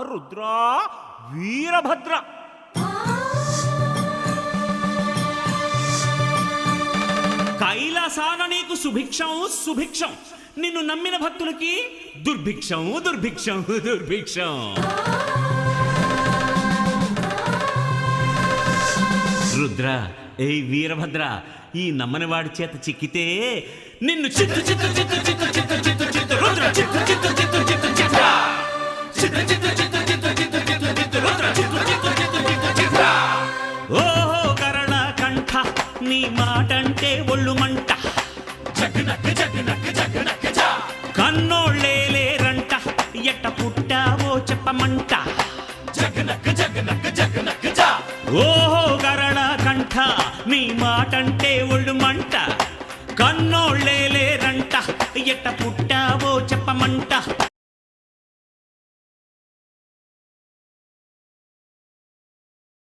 రుద్రా వీరభద్ర కైలాసాన నీకు సుభిక్షం సుభిక్షం, నిన్ను నమ్మిన భక్తులకి దుర్భిక్షం దుర్భిక్షం దుర్భిక్షం. రుద్ర ఏ వీరభద్ర, ఈ నమ్మని వాడి చేత చిక్కితే నిన్ను చిత్తు చిత్తు చిత్తు చిత్తు చిత్తు చిత్తు చిత్తు రుద్ర చిత్తు చిత్తు చిత్తు చిత్తు చిత్త చిత్తు చిత్తు చిత్తు చిత్తు చిత్తు చిత్తు చిత్తు రుద్ర చిత్తు చిత్తు చిత్తు చిత్తు చిత్త. ఓహో కరణ కంఠ, నీ మాటంటే ఒళ్ళు మంట, జగనక్క జగనక్క జగనక్క జా. కన్నోళ్ళే లేరంట, ఎట్ట పుట్టావో చెప్పమంట, జగనక్క జగనక్క జగనక్క జా. ఓహో కరణ కంఠ, నీ మాటంటే ఒళ్ళు మంట, కన్నోళ్ళే లేరంట, ఎట్ట పుట్టావో చెప్పమంట.